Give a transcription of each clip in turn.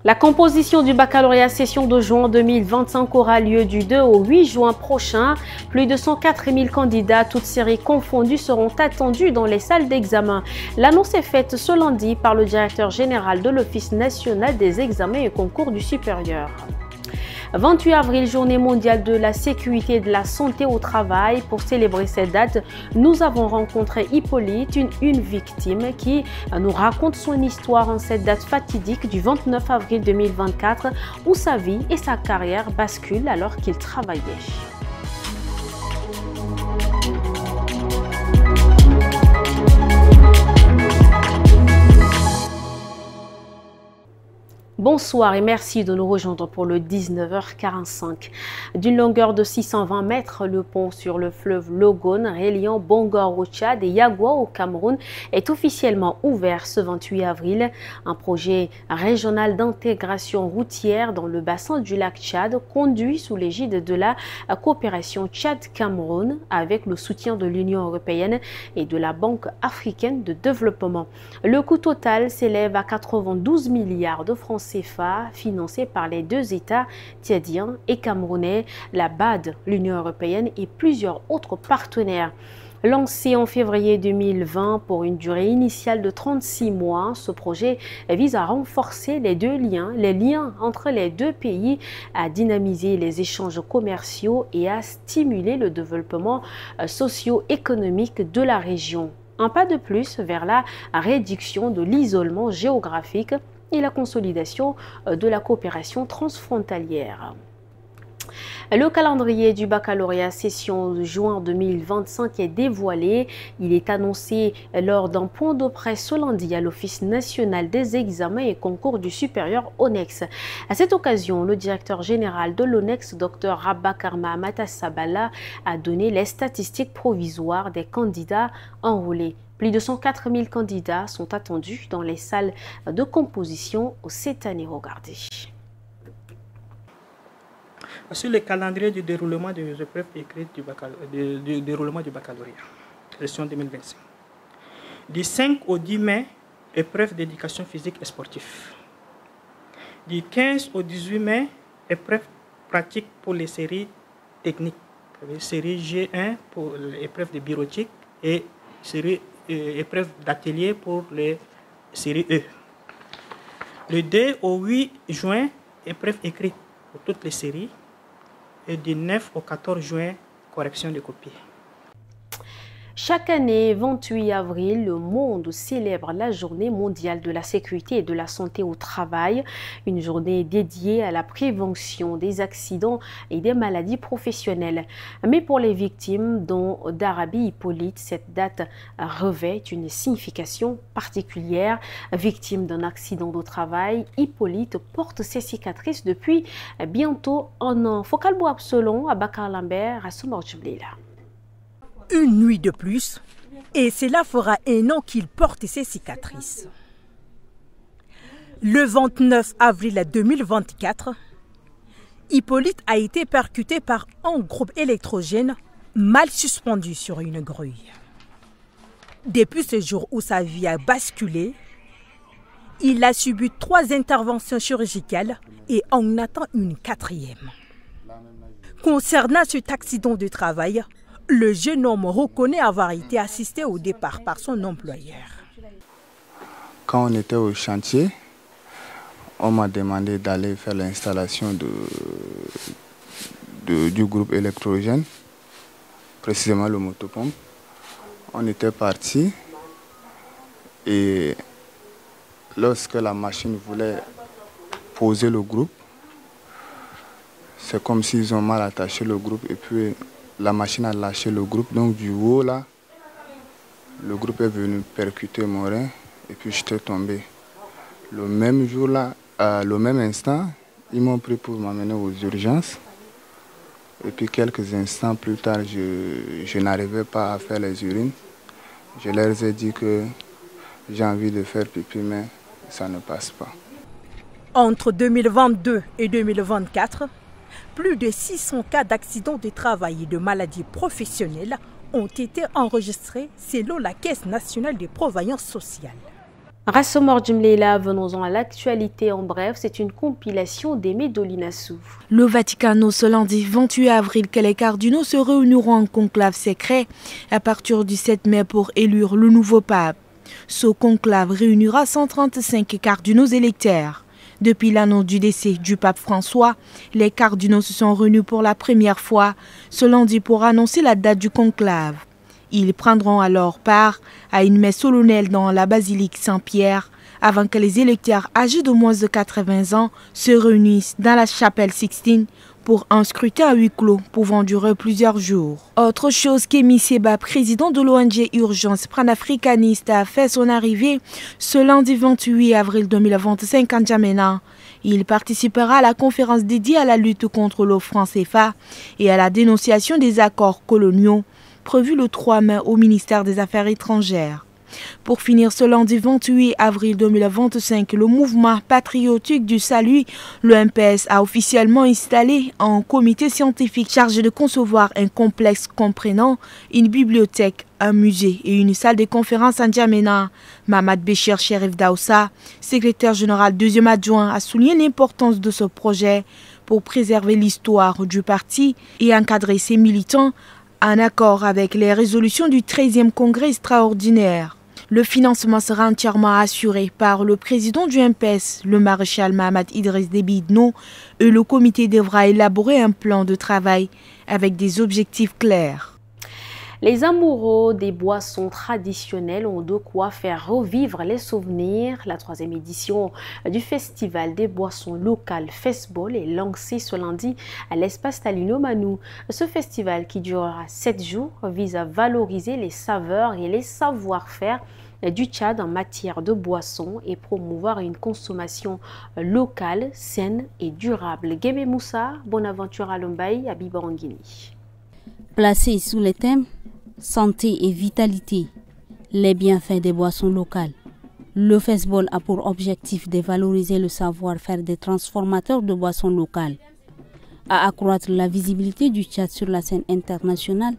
La composition du baccalauréat session de juin 2025 aura lieu du 2 au 8 juin prochain. Plus de 104 000 candidats, toutes séries confondues, seront attendus dans les salles d'examen. L'annonce est faite ce lundi par le directeur général de l'Office national des examens et concours du supérieur. 28 avril, journée mondiale de la sécurité et de la santé au travail. Pour célébrer cette date, nous avons rencontré Hippolyte, une victime qui nous raconte son histoire en cette date fatidique du 29 avril 2024 où sa vie et sa carrière basculent alors qu'il travaillait. Bonsoir et merci de nous rejoindre pour le 19h45. D'une longueur de 620 mètres, le pont sur le fleuve Logone, reliant Bangor au Tchad et Yagua au Cameroun, est officiellement ouvert ce 28 avril. Un projet régional d'intégration routière dans le bassin du lac Tchad, conduit sous l'égide de la coopération Tchad-Cameroun avec le soutien de l'Union européenne et de la Banque africaine de développement. Le coût total s'élève à 92 milliards de francs CFA, financé par les deux États tchadiens et camerounais, la BAD, l'Union européenne et plusieurs autres partenaires. Lancé en février 2020 pour une durée initiale de 36 mois, ce projet vise à renforcer les liens entre les deux pays, à dynamiser les échanges commerciaux et à stimuler le développement socio-économique de la région. Un pas de plus vers la réduction de l'isolement géographique et la consolidation de la coopération transfrontalière. Le calendrier du baccalauréat session de juin 2025 est dévoilé. Il est annoncé lors d'un point de presse ce lundi à l'Office national des examens et concours du supérieur ONEX. À cette occasion, le directeur général de l'ONEX, Dr Rabakar Mahamat Sabala, a donné les statistiques provisoires des candidats enrôlés. Plus de 104 000 candidats sont attendus dans les salles de composition cette année. Regardez. Sur le calendrier du déroulement des épreuves écrites du déroulement du baccalauréat, session 2025. Du 5 au 10 mai, épreuve d'éducation physique et sportive. Du 15 au 18 mai, épreuve pratique pour les séries techniques. Série G1 pour l'épreuve de bureautique et série épreuve d'atelier pour les séries E. Le 2 au 8 juin, épreuve écrite pour toutes les séries. Et du 9 au 14 juin, correction de copies. Chaque année, 28 avril, le monde célèbre la journée mondiale de la sécurité et de la santé au travail, une journée dédiée à la prévention des accidents et des maladies professionnelles. Mais pour les victimes, dont Darabi Hippolyte, cette date revêt une signification particulière. Victime d'un accident de travail, Hippolyte porte ses cicatrices depuis bientôt un an. Focal Boab Selon, Abakar Lambert, à Soumorjblila. Une nuit de plus, et cela fera un an qu'il porte ses cicatrices. Le 29 avril 2024, Hippolyte a été percuté par un groupe électrogène mal suspendu sur une grue. Depuis ce jour où sa vie a basculé, il a subi 3 interventions chirurgicales et en attend une 4e. Concernant cet accident de travail, le jeune homme reconnaît avoir été assisté au départ par son employeur. Quand on était au chantier, on m'a demandé d'aller faire l'installation du groupe électrogène, précisément le motopompe. On était parti et lorsque la machine voulait poser le groupe, c'est comme s'ils ont mal attaché le groupe et puis la machine a lâché le groupe, donc du haut là, le groupe est venu percuter mon rein et puis j'étais tombé. Le même jour là, le même instant, ils m'ont pris pour m'amener aux urgences. Et puis quelques instants plus tard, je n'arrivais pas à faire les urines. Je leur ai dit que j'ai envie de faire pipi, mais ça ne passe pas. Entre 2022 et 2024, plus de 600 cas d'accidents de travail et de maladies professionnelles ont été enregistrés selon la Caisse nationale des prévoyances sociales. Rassomor Djimleila, venons-en à l'actualité en bref. C'est une compilation d'Aimé Dolinassou. Le Vaticano, ce lundi 28 avril, que les cardinaux se réuniront en conclave secret à partir du 7 mai pour élire le nouveau pape. Ce conclave réunira 135 cardinaux électeurs. Depuis l'annonce du décès du pape François, les cardinaux se sont réunis pour la première fois ce lundi pour annoncer la date du conclave. Ils prendront alors part à une messe solennelle dans la basilique Saint-Pierre avant que les électeurs âgés de moins de 80 ans se réunissent dans la chapelle Sixtine pour un scrutin à huis clos pouvant durer plusieurs jours. Autre chose qu'Emi Seba, président de l'ONG Urgence panafricaniste, a fait son arrivée ce lundi 28 avril 2025 en N'Djamena. Il participera à la conférence dédiée à la lutte contre le franc CFA et à la dénonciation des accords coloniaux prévu le 3 mai au ministère des Affaires étrangères. Pour finir, ce lundi 28 avril 2025, le mouvement patriotique du salut, le MPS, a officiellement installé un comité scientifique chargé de concevoir un complexe comprenant une bibliothèque, un musée et une salle de conférence en N'Djamena. Mamad Béchir Cherif Daoussa, secrétaire général deuxième adjoint, a souligné l'importance de ce projet pour préserver l'histoire du parti et encadrer ses militants en accord avec les résolutions du 13e congrès extraordinaire. Le financement sera entièrement assuré par le président du MPS, le maréchal Mahamad Idriss Déby Itno, et le comité devra élaborer un plan de travail avec des objectifs clairs. Les amoureux des boissons traditionnelles ont de quoi faire revivre les souvenirs. La 3e édition du Festival des boissons locales Festball est lancée ce lundi à l'espace Talino Manou. Ce festival, qui durera 7 jours, vise à valoriser les saveurs et les savoir-faire du Tchad en matière de boissons et promouvoir une consommation locale, saine et durable. Guémé Moussa, Bonaventure Alombaï, Abiba Anguini. Placé sous les thèmes santé et vitalité, les bienfaits des boissons locales, le Festball a pour objectif de valoriser le savoir-faire des transformateurs de boissons locales, à accroître la visibilité du Tchad sur la scène internationale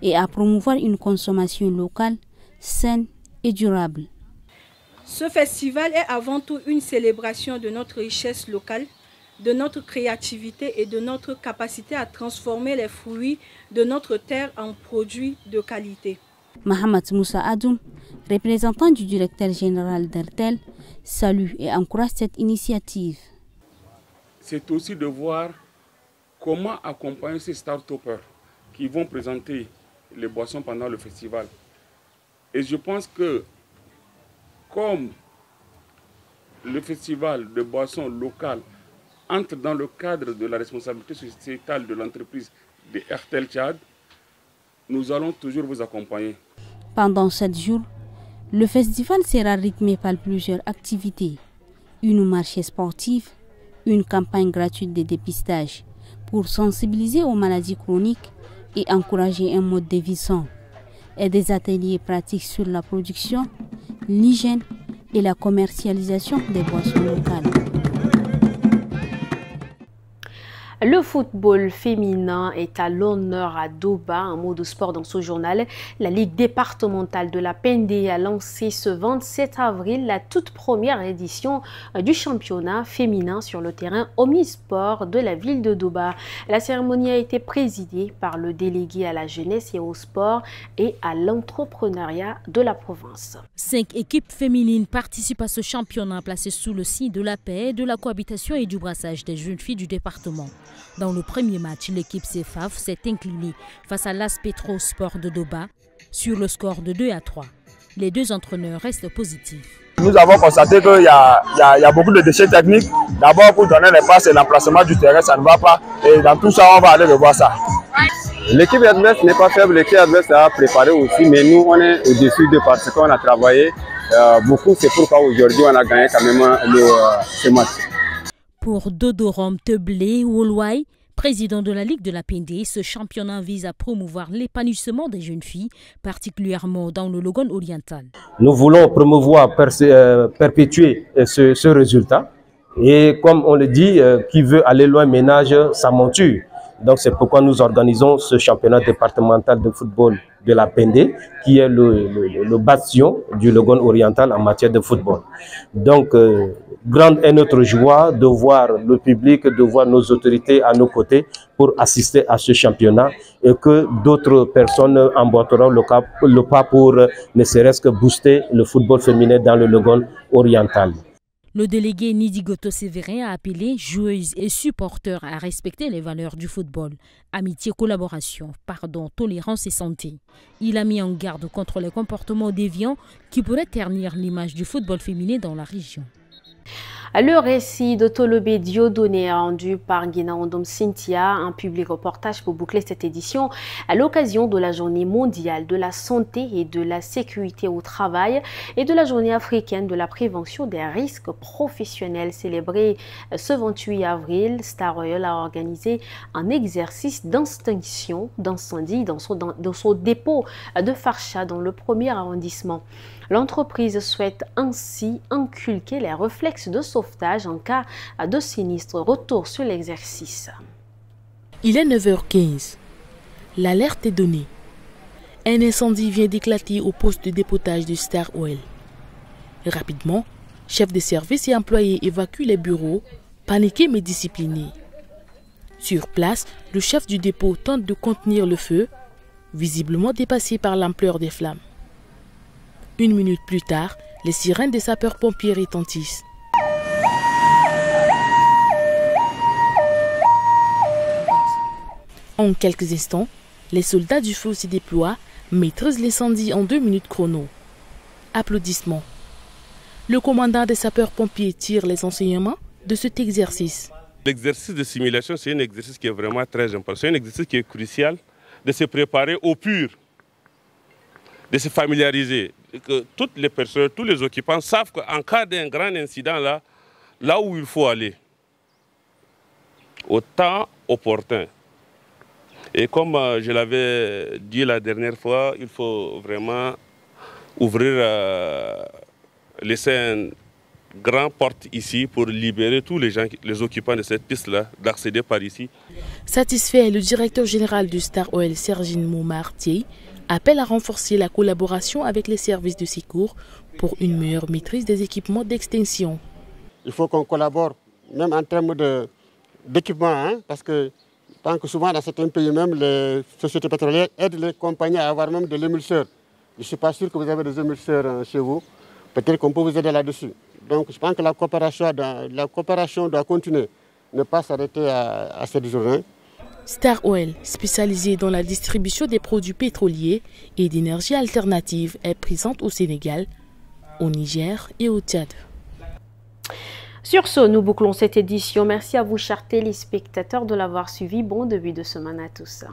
et à promouvoir une consommation locale, saine et durable. Ce festival est avant tout une célébration de notre richesse locale, de notre créativité et de notre capacité à transformer les fruits de notre terre en produits de qualité. Mahamad Moussa Adoum, représentant du directeur général d'Ertel, salue et encourage cette initiative. C'est aussi de voir comment accompagner ces start-upers qui vont présenter les boissons pendant le festival. Et je pense que comme le festival de boissons locales entre dans le cadre de la responsabilité sociétale de l'entreprise de Ertel Tchad, nous allons toujours vous accompagner. Pendant 7 jours, le festival sera rythmé par plusieurs activités. Une marche sportive, une campagne gratuite de dépistage pour sensibiliser aux maladies chroniques et encourager un mode de vie sain, et des ateliers pratiques sur la production, l'hygiène et la commercialisation des boissons locales. Le football féminin est à l'honneur à Doba, un mot de sport dans ce journal. La Ligue départementale de la Pendé a lancé ce 27 avril la toute première édition du championnat féminin sur le terrain omnisport de la ville de Doba. La cérémonie a été présidée par le délégué à la jeunesse et au sport et à l'entrepreneuriat de la province. 5 équipes féminines participent à ce championnat placé sous le signe de la paix, de la cohabitation et du brassage des jeunes filles du département. Dans le premier match, l'équipe CFAF s'est inclinée face à l'AS Petro Sport de Doba sur le score de 2-3. Les deux entraîneurs restent positifs. Nous avons constaté qu'il y a beaucoup de déchets techniques. D'abord, pour donner les passes et l'emplacement du terrain, ça ne va pas. Et dans tout ça, on va aller revoir ça. L'équipe adverse n'est pas faible, l'équipe adverse a préparé aussi, mais nous, on est au-dessus de parce qu'on a travaillé beaucoup. C'est pourquoi aujourd'hui, on a gagné quand même ce match. Pour Dodorom Teblé Wolwai, président de la Ligue de la Pendé, ce championnat vise à promouvoir l'épanouissement des jeunes filles, particulièrement dans le Logone oriental. Nous voulons promouvoir, perpétuer ce résultat. Et comme on le dit, qui veut aller loin ménage sa monture. Donc c'est pourquoi nous organisons ce championnat départemental de football de la Pendé, qui est le bastion du Logone oriental en matière de football. Donc, grande est notre joie de voir le public, de voir nos autorités à nos côtés pour assister à ce championnat et que d'autres personnes emboîteront le pas pour ne serait-ce que booster le football féminin dans le Logone oriental. Le délégué Nidigoto Sévérin a appelé joueuses et supporters à respecter les valeurs du football, amitié, collaboration, pardon, tolérance et santé. Il a mis en garde contre les comportements déviants qui pourraient ternir l'image du football féminin dans la région. Le récit de Tolobé Dieudonné rendu par Guinaondom Cynthia, un public reportage pour boucler cette édition à l'occasion de la journée mondiale de la santé et de la sécurité au travail et de la journée africaine de la prévention des risques professionnels célébrée ce 28 avril. Star Oil a organisé un exercice d'extinction d'incendie dans son dépôt de Farcha dans le 1er arrondissement. L'entreprise souhaite ainsi inculquer les réflexes de sauvetage en cas de sinistre. Retour sur l'exercice. Il est 9h15. L'alerte est donnée. Un incendie vient d'éclater au poste de dépotage du Star Oil. Rapidement, chefs de service et employés évacuent les bureaux, paniqués mais disciplinés. Sur place, le chef du dépôt tente de contenir le feu, visiblement dépassé par l'ampleur des flammes. 1 minute plus tard, les sirènes des sapeurs-pompiers retentissent. En quelques instants, les soldats du feu s'y déploient, maîtrisent l'incendie en 2 minutes chrono. Applaudissements. Le commandant des sapeurs-pompiers tire les enseignements de cet exercice. L'exercice de simulation, c'est un exercice qui est vraiment très important. C'est un exercice qui est crucial de se préparer au pur, de se familiariser. Que toutes les personnes, tous les occupants savent qu'en cas d'un grand incident, là où il faut aller, au temps opportun. Et comme je l'avais dit la dernière fois, il faut vraiment ouvrir, laisser une grande porte ici pour libérer tous les gens, les occupants de cette piste-là, d'accéder par ici. Satisfait, le directeur général du Star Oil, Sergine Moumartier, appelle à renforcer la collaboration avec les services de secours pour une meilleure maîtrise des équipements d'extinction. Il faut qu'on collabore, même en termes d'équipement, parce que tant que souvent dans certains pays même, les sociétés pétrolières aident les compagnies à avoir même de l'émulseur. Je ne suis pas sûr que vous avez des émulseurs chez vous, peut-être qu'on peut vous aider là-dessus. Donc je pense que la coopération doit continuer, ne pas s'arrêter à cette journée. Star Oil, spécialisée dans la distribution des produits pétroliers et d'énergie alternative, est présente au Sénégal, au Niger et au Tchad. Sur ce, nous bouclons cette édition. Merci à vous, chers téléspectateurs, de l'avoir suivi. Bon début de semaine à tous.